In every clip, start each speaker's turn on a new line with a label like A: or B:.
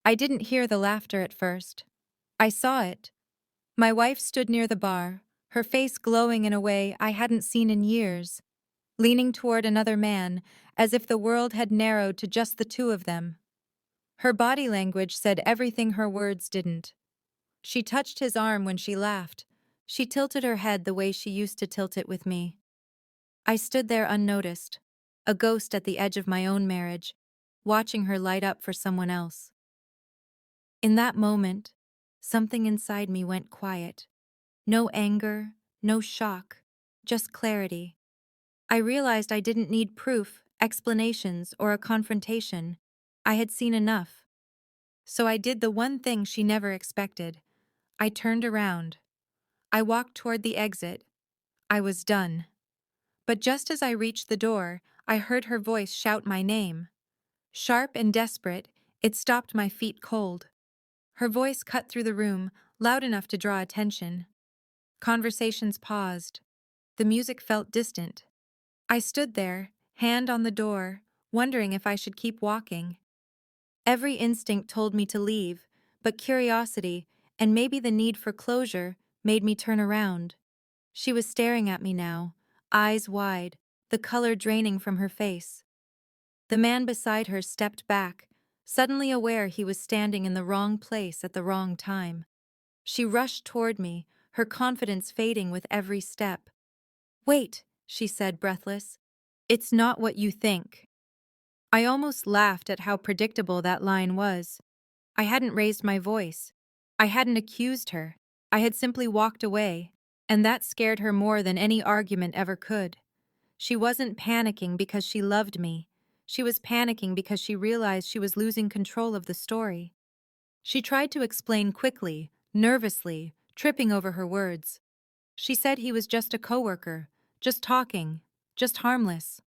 A: I didn't hear the laughter at first. I saw it. My wife stood near the bar, her face glowing in a way I hadn't seen in years, leaning toward another man, as if the world had narrowed to just the two of them. Her body language said everything her words didn't. She touched his arm when she laughed. She tilted her head the way she used to tilt it with me. I stood there unnoticed, a ghost at the edge of my own marriage, watching her light up for someone else. In that moment, something inside me went quiet. No anger, no shock, just clarity. I realized I didn't need proof, explanations, or a confrontation. I had seen enough. So I did the one thing she never expected. I turned around. I walked toward the exit. I was done. But just as I reached the door, I heard her voice shout my name. Sharp and desperate, it stopped my feet cold. Her voice cut through the room, loud enough to draw attention. Conversations paused. The music felt distant. I stood there, hand on the door, wondering if I should keep walking. Every instinct told me to leave, but curiosity, and maybe the need for closure, made me turn around. She was staring at me now, eyes wide, the color draining from her face. The man beside her stepped back, suddenly aware he was standing in the wrong place at the wrong time. She rushed toward me, her confidence fading with every step. "Wait," she said, breathless. "It's not what you think." I almost laughed at how predictable that line was. I hadn't raised my voice. I hadn't accused her. I had simply walked away, and that scared her more than any argument ever could. She wasn't panicking because she loved me. She was panicking because she realized she was losing control of the story. She tried to explain quickly, nervously, tripping over her words. She said he was just a coworker, just talking, just harmless.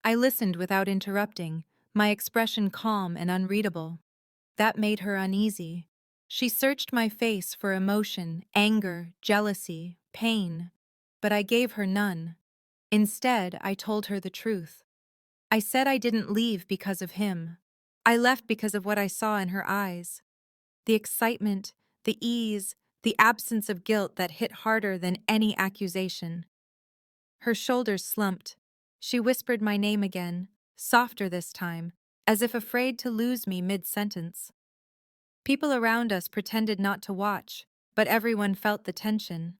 A: I listened without interrupting, my expression calm and unreadable. That made her uneasy. She searched my face for emotion, anger, jealousy, pain, but I gave her none. Instead, I told her the truth. I said I didn't leave because of him. I left because of what I saw in her eyes. The excitement, the ease, the absence of guilt that hit harder than any accusation. Her shoulders slumped. She whispered my name again, softer this time, as if afraid to lose me mid-sentence. People around us pretended not to watch, but everyone felt the tension.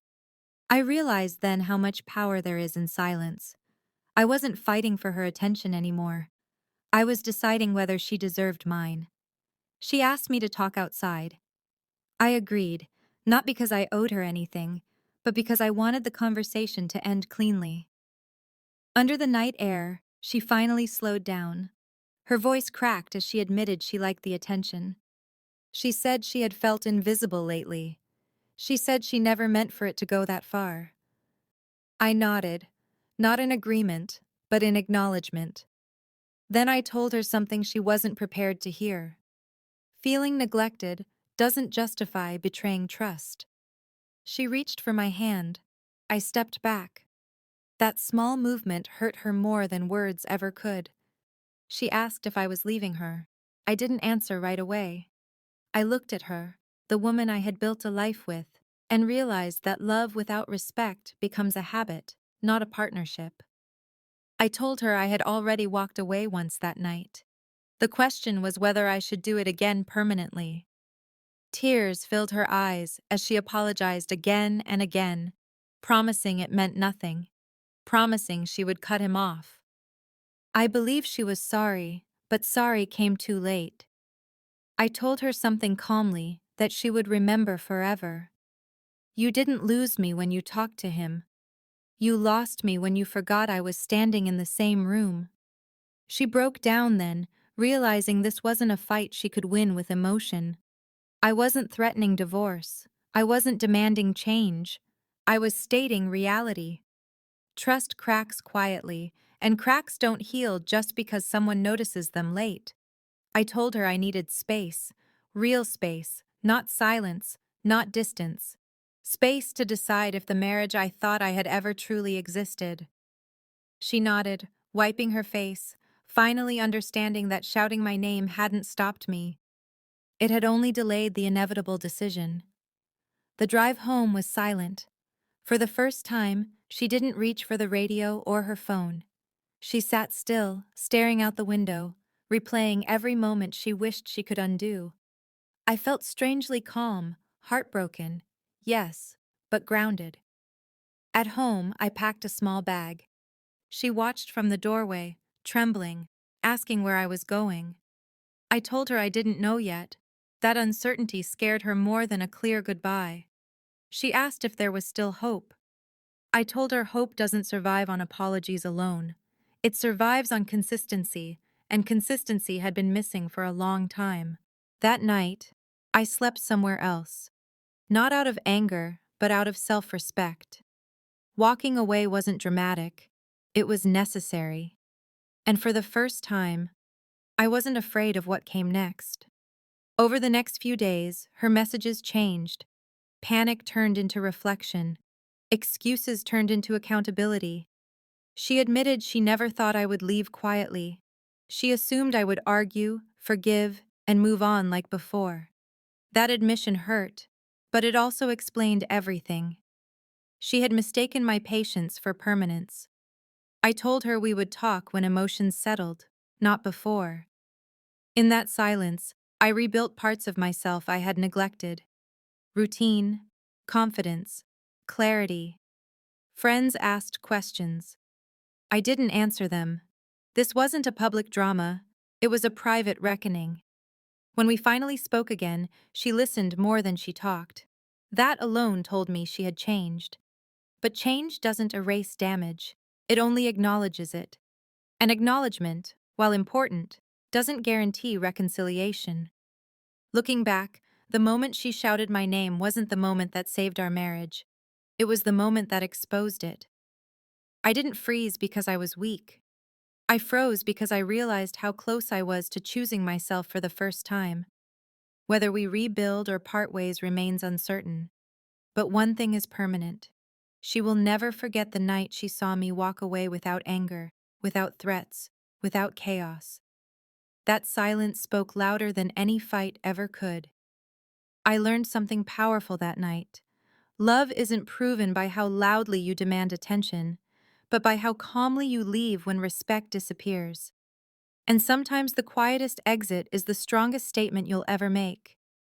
A: I realized then how much power there is in silence. I wasn't fighting for her attention anymore. I was deciding whether she deserved mine. She asked me to talk outside. I agreed, not because I owed her anything, but because I wanted the conversation to end cleanly. Under the night air, she finally slowed down. Her voice cracked as she admitted she liked the attention. She said she had felt invisible lately. She said she never meant for it to go that far. I nodded, not in agreement, but in acknowledgement. Then I told her something she wasn't prepared to hear. Feeling neglected doesn't justify betraying trust. She reached for my hand. I stepped back. That small movement hurt her more than words ever could. She asked if I was leaving her. I didn't answer right away. I looked at her, the woman I had built a life with, and realized that love without respect becomes a habit, not a partnership. I told her I had already walked away once that night. The question was whether I should do it again permanently. Tears filled her eyes as she apologized again and again, promising it meant nothing, promising she would cut him off. I believe she was sorry, but sorry came too late. I told her something calmly that she would remember forever. You didn't lose me when you talked to him. You lost me when you forgot I was standing in the same room. She broke down then, realizing this wasn't a fight she could win with emotion. I wasn't threatening divorce. I wasn't demanding change. I was stating reality. Trust cracks quietly, and cracks don't heal just because someone notices them late. I told her I needed space, real space, not silence, not distance. Space to decide if the marriage I thought I had ever truly existed. She nodded, wiping her face, finally understanding that shouting my name hadn't stopped me. It had only delayed the inevitable decision. The drive home was silent. For the first time, she didn't reach for the radio or her phone. She sat still, staring out the window, replaying every moment she wished she could undo. I felt strangely calm, heartbroken, yes, but grounded. At home, I packed a small bag. She watched from the doorway, trembling, asking where I was going. I told her I didn't know yet. That uncertainty scared her more than a clear goodbye. She asked if there was still hope. I told her hope doesn't survive on apologies alone. It survives on consistency, and consistency had been missing for a long time. That night, I slept somewhere else. Not out of anger, but out of self-respect. Walking away wasn't dramatic. It was necessary. And for the first time, I wasn't afraid of what came next. Over the next few days, her messages changed. Panic turned into reflection. Excuses turned into accountability. She admitted she never thought I would leave quietly. She assumed I would argue, forgive, and move on like before. That admission hurt, but it also explained everything. She had mistaken my patience for permanence. I told her we would talk when emotions settled, not before. In that silence, I rebuilt parts of myself I had neglected. Routine, confidence, clarity. Friends asked questions. I didn't answer them. This wasn't a public drama, it was a private reckoning. When we finally spoke again, she listened more than she talked. That alone told me she had changed. But change doesn't erase damage, it only acknowledges it. An acknowledgement, while important, doesn't guarantee reconciliation. Looking back, the moment she shouted my name wasn't the moment that saved our marriage. It was the moment that exposed it. I didn't freeze because I was weak. I froze because I realized how close I was to choosing myself for the first time. Whether we rebuild or part ways remains uncertain. But one thing is permanent. She will never forget the night she saw me walk away without anger, without threats, without chaos. That silence spoke louder than any fight ever could. I learned something powerful that night. Love isn't proven by how loudly you demand attention, but by how calmly you leave when respect disappears. And sometimes the quietest exit is the strongest statement you'll ever make.